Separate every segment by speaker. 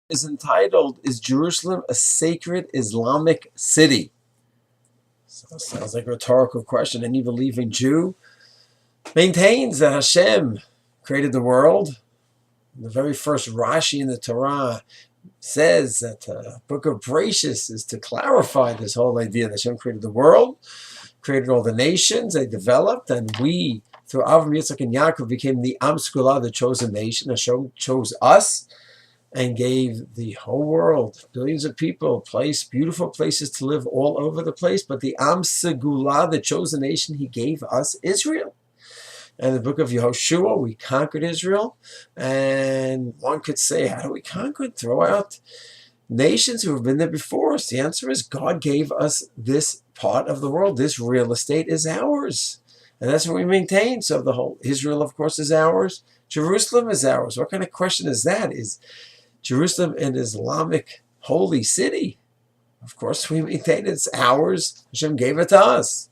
Speaker 1: is entitled, "Is Jerusalem a Sacred Islamic City?" So it sounds like a rhetorical question. Any believing Jew maintains that Hashem created the world. The very first Rashi in the Torah says that the book of Bereshis is to clarify this whole idea that Hashem created the world, created all the nations, they developed, and we, through Avram, Yitzchak, and Yaakov, became the Am Sekulah, the chosen nation. Hashem chose us and gave the whole world, billions of people, beautiful places to live all over the place. But the Am Sekulah, the chosen nation, he gave us Israel. And the book of Yehoshua, we conquered Israel. And one could say, how do we conquer it? Throw out nations who have been there before us. The answer is God gave us this part of the world. This real estate is ours. And that's what we maintain. So the whole Israel, of course, is ours. Jerusalem is ours. What kind of question is that? Is Jerusalem an Islamic holy city? Of course, we maintain it's ours. Hashem gave it to us.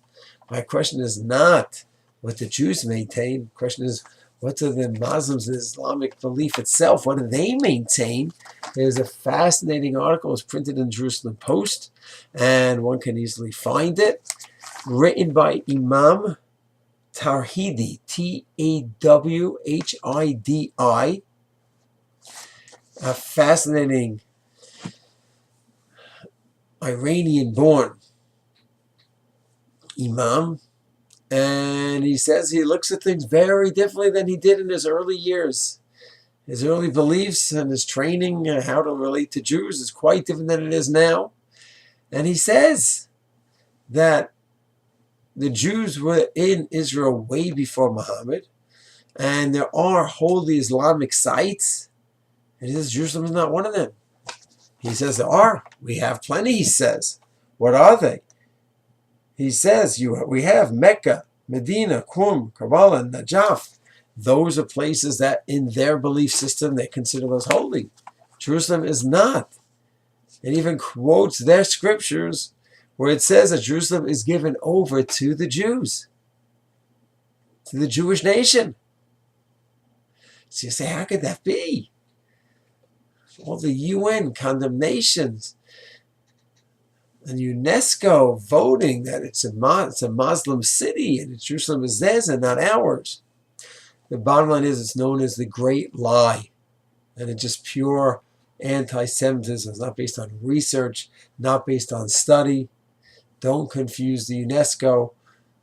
Speaker 1: My question is not what the Jews maintain. The question is, what do the Muslims and Islamic belief itself, what do they maintain? There's a fascinating article. It's printed in the Jerusalem Post, and one can easily find it, written by Imam Tawhidi, Tawhidi, a fascinating Iranian-born imam. And he says he looks at things very differently than he did in his early years. His early beliefs and his training, how to relate to Jews, is quite different than it is now. And he says that the Jews were in Israel way before Muhammad, and there are holy Islamic sites, and he says Jerusalem is not one of them. He says there are. We have plenty, he says. What are they? He says we have Mecca, Medina, Qum, Kabbalah, Najaf. Those are places that in their belief system they consider those holy. Jerusalem is not. It even quotes their scriptures where it says that Jerusalem is given over to the Jews, to the Jewish nation. So you say, how could that be? All the UN condemnations and UNESCO voting that it's a Muslim city and Jerusalem is theirs and not ours. The bottom line is it's known as the Great Lie. And it's just pure anti-Semitism. It's not based on research, not based on study. Don't confuse the UNESCO.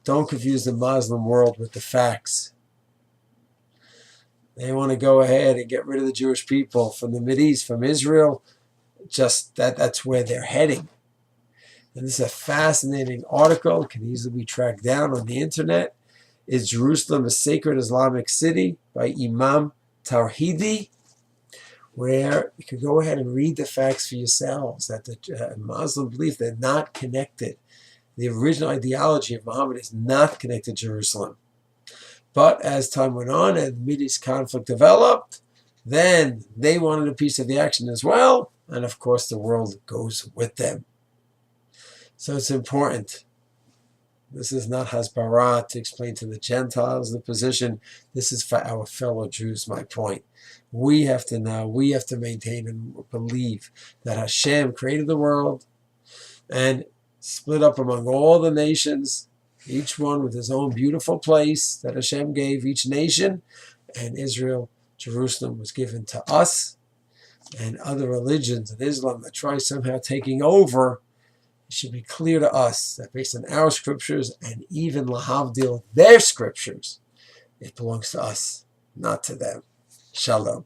Speaker 1: Don't confuse the Muslim world with the facts. They want to go ahead and get rid of the Jewish people from the Mideast, from Israel. Just that's where they're heading. And this is a fascinating article. It can easily be tracked down on the internet. Is Jerusalem a Sacred Islamic City? By Imam Tawhidi, where you can go ahead and read the facts for yourselves, that the Muslim belief, they're not connected. The original ideology of Muhammad is not connected to Jerusalem. But as time went on and the Mideast conflict developed, then they wanted a piece of the action as well. And of course, the world goes with them. So it's important. This is not Hasbara to explain to the Gentiles the position. This is for our fellow Jews, my point. We have to know, we have to maintain and believe that Hashem created the world and split up among all the nations, each one with his own beautiful place that Hashem gave each nation. And Israel, Jerusalem, was given to us. And other religions and Islam that try somehow taking over, it should be clear to us that based on our scriptures and even lahavdil, their scriptures, it belongs to us, not to them. Shalom.